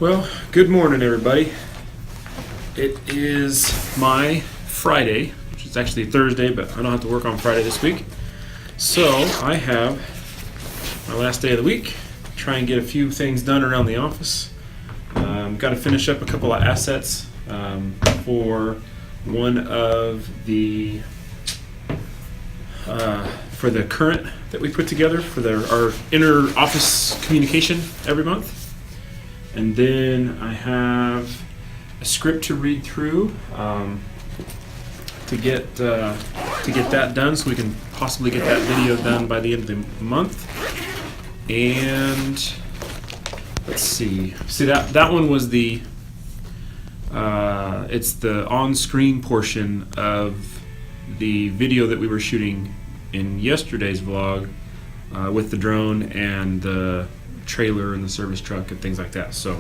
Well, good morning, everybody. It is my Friday, which is actually Thursday, but I don't have to work on Friday this week. So I have my last day of the week. Try and get a few things done around the office. Got to finish up a couple of assets for one of the for the current that we put together for our inner office communication every month. And then I have a script to read through to get that done, so we can possibly get that video done by the end of the month. And let's see that one was the it's the on-screen portion of the video that we were shooting in yesterday's vlog with the drone and the trailer and the service truck and things like that. So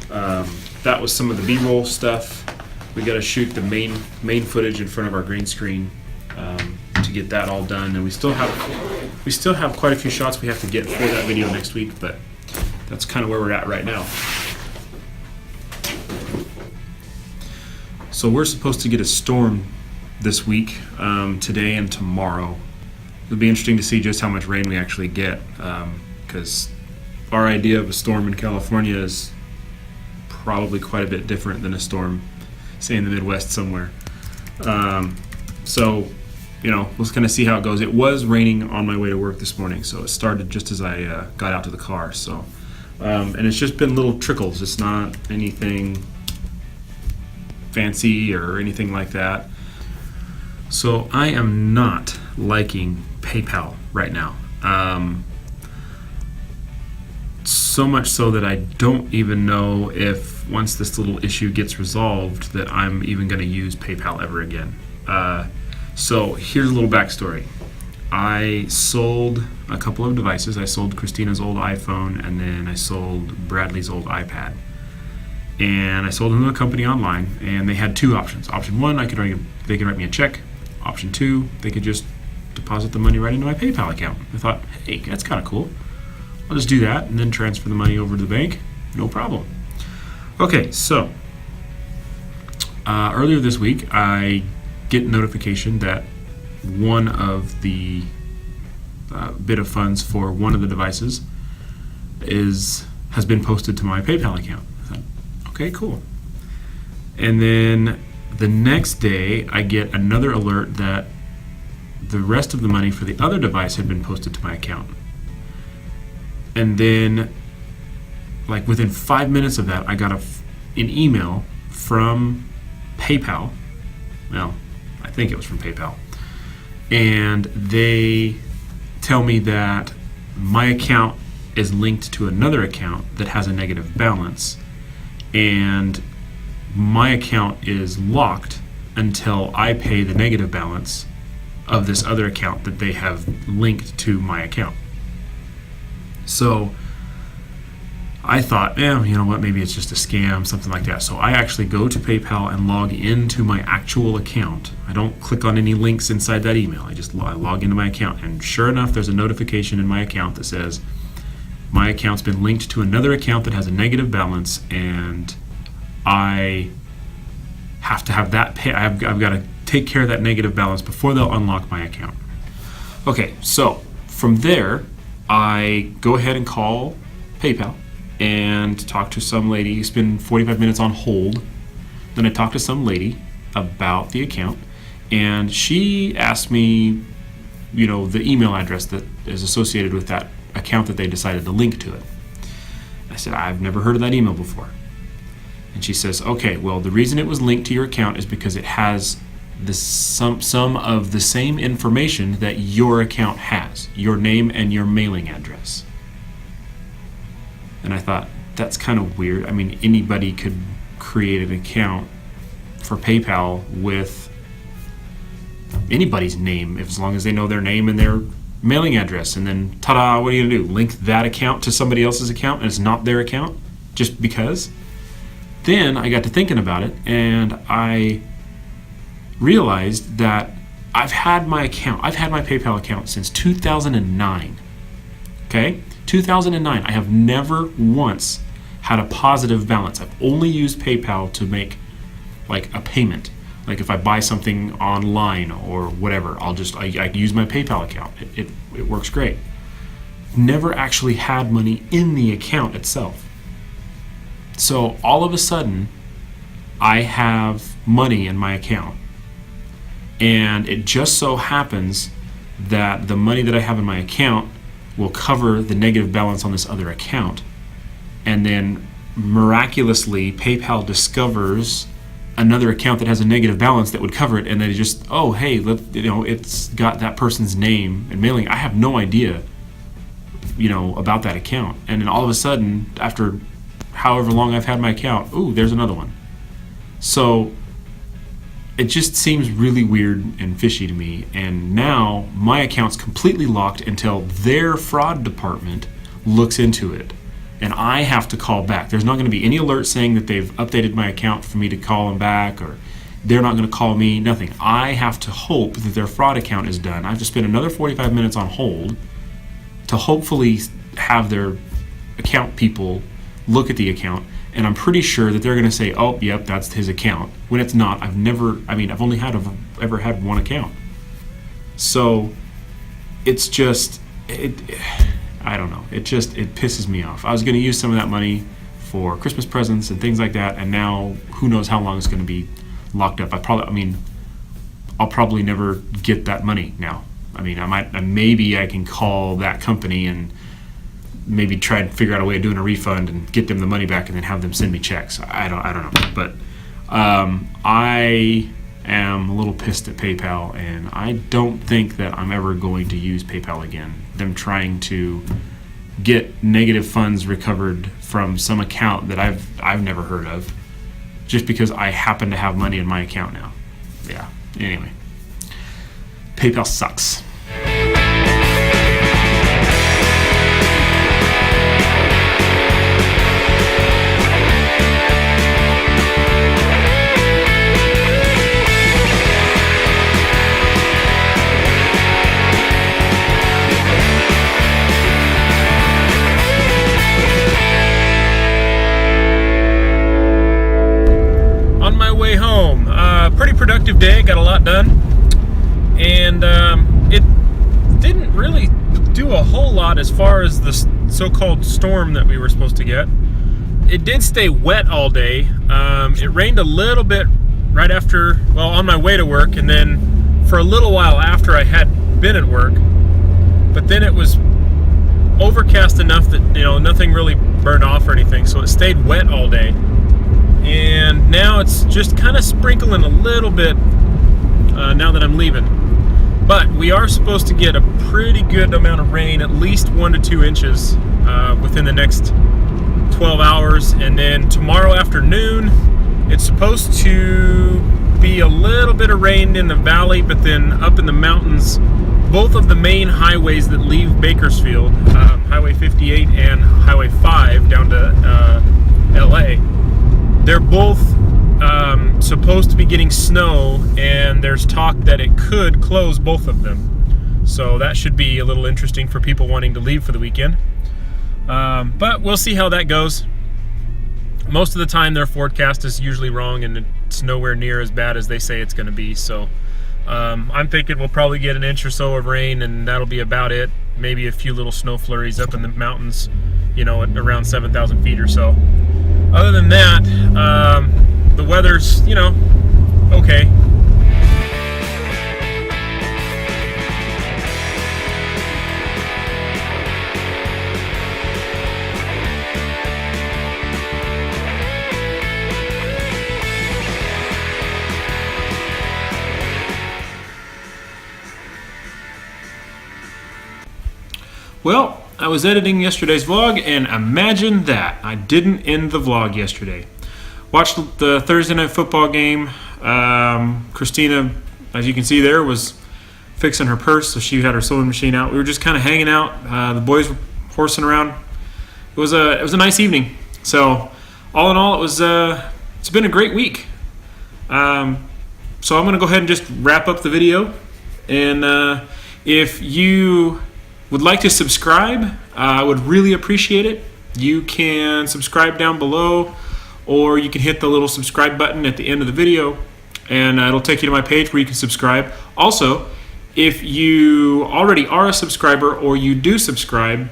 that was some of the B-roll stuff. We got to shoot the main footage in front of our green screen to get that all done, and we still have quite a few shots we have to get for that video next week, but that's kind of where we're at right now. So we're supposed to get a storm this week, today and tomorrow. It'll be interesting to see just how much rain we actually get, because our idea of a storm in California is probably quite a bit different than a storm, say, in the Midwest somewhere. So, we'll kind of see how it goes. It was raining on my way to work this morning, so it started just as I got out to the car. So, and it's just been little trickles. It's not anything fancy or anything like that. So I am not liking PayPal right now. So much so that I don't even know if once this little issue gets resolved that I'm even going to use PayPal ever again. So here's a little backstory. I sold a couple of devices. I sold Christina's old iPhone, and then I sold Bradley's old iPad. And I sold them to a company online, and they had two options. Option one, they could write me a check. Option two, they could just deposit the money right into my PayPal account. I thought, hey, that's kind of cool. I'll just do that and then transfer the money over to the bank. No problem. Okay, so earlier this week, I get notification that one of the bit of funds for one of the devices has been posted to my PayPal account. I thought, okay, cool. And then the next day, I get another alert that the rest of the money for the other device had been posted to my account. And then, like within 5 minutes of that, I got an email from PayPal. Well, I think it was from PayPal. And they tell me that my account is linked to another account that has a negative balance. And my account is locked until I pay the negative balance of this other account that they have linked to my account. So I thought, you know what, maybe it's just a scam, something like that. So I actually go to PayPal and log into my actual account. I don't click on any links inside that email. I log into my account, and sure enough, there's a notification in my account that says my account's been linked to another account that has a negative balance, and I have to have that pay. I've got to take care of that negative balance before they'll unlock my account. Okay, so from there, I go ahead and call PayPal and talk to some lady. Spend 45 minutes on hold. Then I talk to some lady about the account, and she asked me, the email address that is associated with that account that they decided to link to it. I said, I've never heard of that email before. And she says, okay, well, the reason it was linked to your account is because it has some of the same information that your account has, your name and your mailing address. And I thought, that's kind of weird. I mean, anybody could create an account for PayPal with anybody's name, as long as they know their name and their mailing address. And then, ta-da, what are you going to do? Link that account to somebody else's account and it's not their account just because? Then I got to thinking about it, and I realized that I've had my PayPal account since 2009. Okay? 2009. I have never once had a positive balance. I've only used PayPal to make like a payment. Like if I buy something online or whatever, I use my PayPal account. It works great. Never actually had money in the account itself. So all of a sudden, I have money in my account. And it just so happens that the money that I have in my account will cover the negative balance on this other account. And then miraculously, PayPal discovers another account that has a negative balance that would cover it, and they just, oh, hey, it's got that person's name and mailing. I have no idea, about that account. And then all of a sudden, after however long I've had my account, ooh, there's another one. So it just seems really weird and fishy to me. And now my account's completely locked until their fraud department looks into it. And I have to call back. There's not going to be any alert saying that they've updated my account for me to call them back, or they're not going to call me, nothing. I have to hope that their fraud account is done. I have to spend another 45 minutes on hold to hopefully have their account people look at the account. And I'm pretty sure that they're going to say, oh, yep, that's his account. When it's not. I've only ever had one account. So it's just, I don't know. It pisses me off. I was going to use some of that money for Christmas presents and things like that, and now who knows how long it's going to be locked up. I'll probably never get that money now. Maybe I can call that company and maybe try and figure out a way of doing a refund and get them the money back and then have them send me checks. I don't know. But I am a little pissed at PayPal, and I don't think that I'm ever going to use PayPal again. Them trying to get negative funds recovered from some account that I've never heard of, just because I happen to have money in my account now. Yeah. Anyway, PayPal sucks. Pretty productive day, got a lot done, and it didn't really do a whole lot as far as the so-called storm that we were supposed to get. It did stay wet all day. It rained a little bit right after, on my way to work, and then for a little while after I had been at work, but then it was overcast enough that nothing really burned off or anything, so it stayed wet all day. And now it's just kind of sprinkling a little bit now that I'm leaving. But we are supposed to get a pretty good amount of rain, at least 1 to 2 inches within the next 12 hours. And then tomorrow afternoon, it's supposed to be a little bit of rain in the valley, but then up in the mountains, both of the main highways that leave Bakersfield, Highway 58 and Highway 5 down to LA, they're both supposed to be getting snow, and there's talk that it could close both of them. So that should be a little interesting for people wanting to leave for the weekend. But we'll see how that goes. Most of the time their forecast is usually wrong, and it's nowhere near as bad as they say it's going to be. So I'm thinking we'll probably get an inch or so of rain, and that'll be about it. Maybe a few little snow flurries up in the mountains, at around 7,000 feet or so. Other than that, the weather's, okay. Well, I was editing yesterday's vlog, and imagine that, I didn't end the vlog yesterday. Watched the Thursday night football game. Christina, as you can see there, was fixing her purse, so she had her sewing machine out. We were just kind of hanging out. The boys were horsing around. It was a nice evening. So, all in all, it's been a great week. So I'm going to go ahead and just wrap up the video. And if you would like to subscribe, I would really appreciate it. you can subscribe down below, or you can hit the little subscribe button at the end of the video, and it'll take you to my page where you can subscribe. Also, if you already are a subscriber or you do subscribe,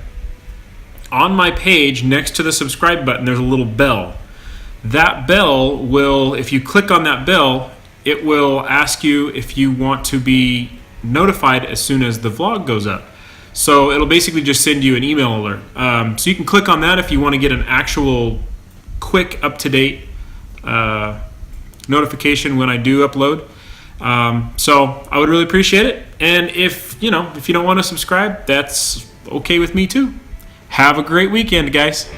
on my page next to the subscribe button there's a little bell. That bell will, if you click on that bell, it will ask you if you want to be notified as soon as the vlog goes up. So it'll basically just send you an email alert. So you can click on that if you want to get an actual quick up-to-date notification when I do upload. So I would really appreciate it. And if you don't want to subscribe, that's okay with me too. Have a great weekend, guys.